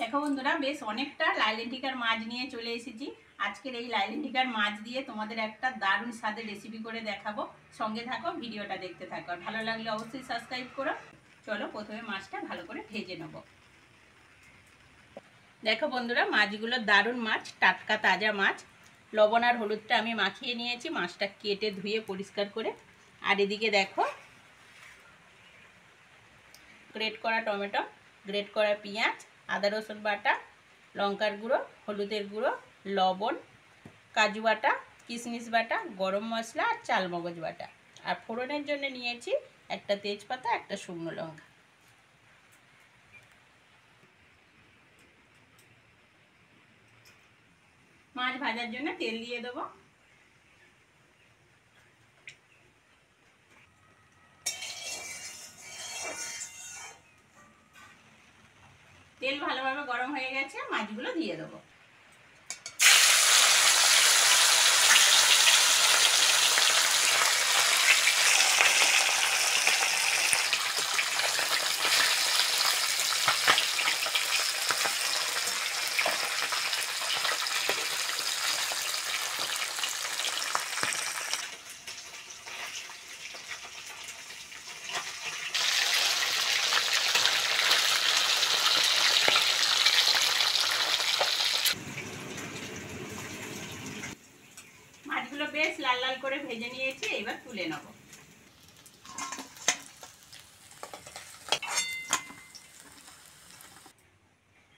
দেখো বন্ধুরা, বেশ অনেকটা লাইলেন্টিকার মাছ নিয়ে চলে এসেছি। আজকের এই লাইলেন্টিকার মাছ দিয়ে তোমাদের একটা দারুণ স্বাদের রেসিপি করে দেখাবো। সঙ্গে থাকো, ভিডিওটা দেখতে থাকো। আর ভালো লাগলে অবশ্যই সাবস্ক্রাইব করো। চলো প্রথমে মাছটা ভালো করে ভেজে নেব। দেখো বন্ধুরা, মাছগুলো দারুণ মাছ, টাটকা তাজা মাছ। লবণ আর হলুদটা আমি মাখিয়ে নিয়েছি, মাছটা কেটে ধুয়ে পরিষ্কার করে। আর এদিকে দেখো, গ্রেট করা টমেটো, গ্রেট করা পেঁয়াজ, আদা রসুন বাটা, লঙ্কার গুঁড়ো, হলুদের গুঁড়ো, লবণ, কাজু বাটা, কিশমিশ বাটা, গরম মশলা আর চালমগজ বাটা। আর ফোড়নের জন্য নিয়েছি একটা তেজপাতা, একটা শুকনো লঙ্কা। মাছ ভাজার জন্য তেল দিয়ে দেবো। তেল ভালোভাবে গরম হয়ে গেছে, মাছগুলো দিয়ে দেবো। মাছগুলো বেশ লাল লাল করে ভেজে নিয়েছি, এবার তুলে নেব।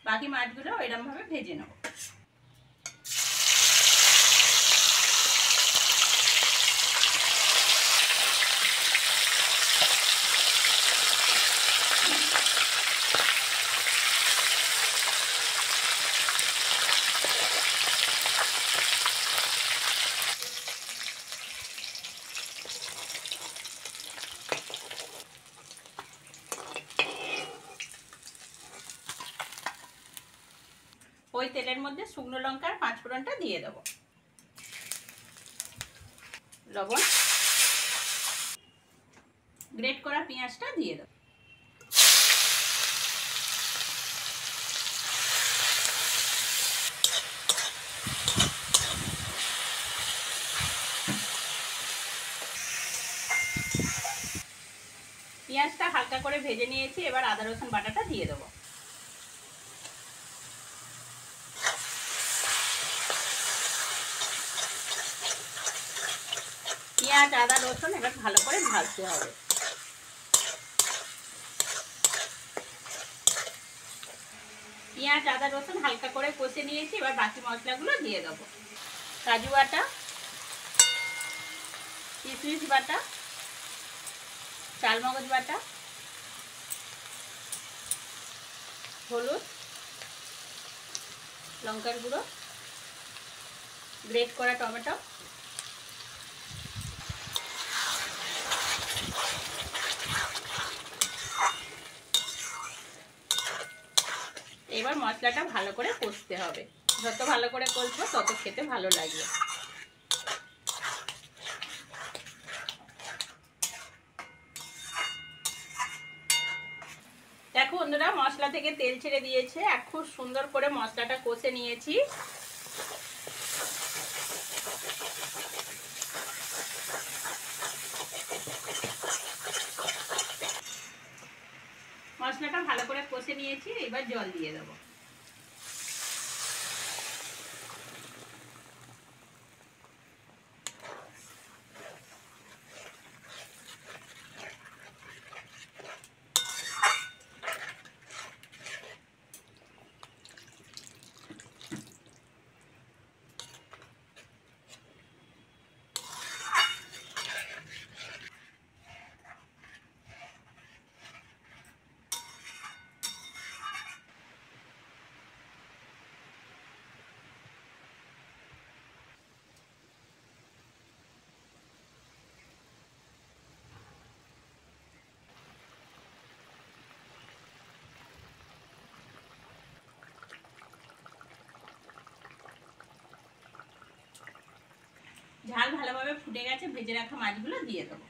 বাকি মাছগুলো এরকম ভাবে ভেজে নেব। ওই তেলের মধ্যে শুকনো লঙ্কার পাঁচ ফোড়নটা দিয়ে দেবো। লবণ, গ্রেট করা পেঁয়াজটা দিয়ে দেবো। পেঁয়াজটা হালকা করে ভেজে নিয়েছি, এবার আদা রসুন বাটাটা দিয়ে দেবো। পেঁয়াজ, আদা, রসুন এবার ভালো করে ভাজতে হবে। পেঁয়াজ, আদা, রসুন হালকা করে কষে নিয়েছি, এবার বাকি মশলাগুলো দিয়ে দেবো। কাজু বাটা, কিশমিশ বাটা, চালমগজ বাটা, হলুদ, লঙ্কার গুঁড়ো, গ্রেট করা টমেটো, এবার মশলাটা ভালো করে কষতে হবে। যত ভালো করে কষবো তত খেতে ভালো লাগবে। দেখো বন্ধুরা, মশলা থেকে তেল ছেড়ে দিয়েছে। আর খুব সুন্দর করে মশলাটা কষে নিয়েছি। মশলাটা ভালো করে কষে নিয়েছি, এবার জল দিয়ে দেবো। ঝাল ভালোভাবে ফুটে গেছে, ভেজে রাখা মাছগুলো দিয়ে দেবো।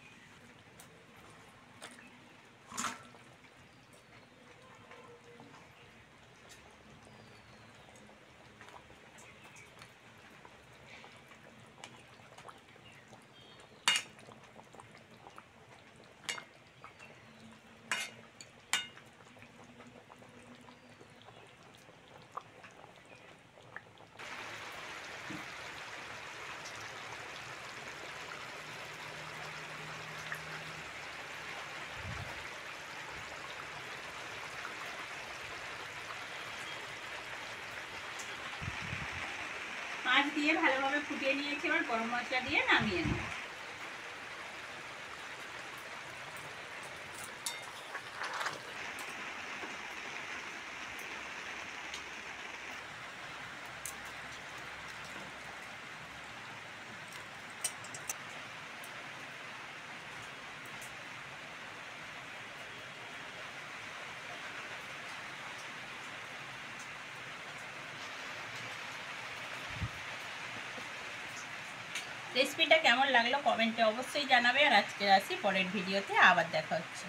দিয়ে ভালোভাবে ফুটিয়ে নিয়েছি, এবার গরম মশলা দিয়ে নামিয়ে নেব। রেসিপিটা কেমন লাগলো কমেন্টে অবশ্যই জানাবে। আর আজকে আসি, পরের ভিডিওতে আবার দেখা হচ্ছে।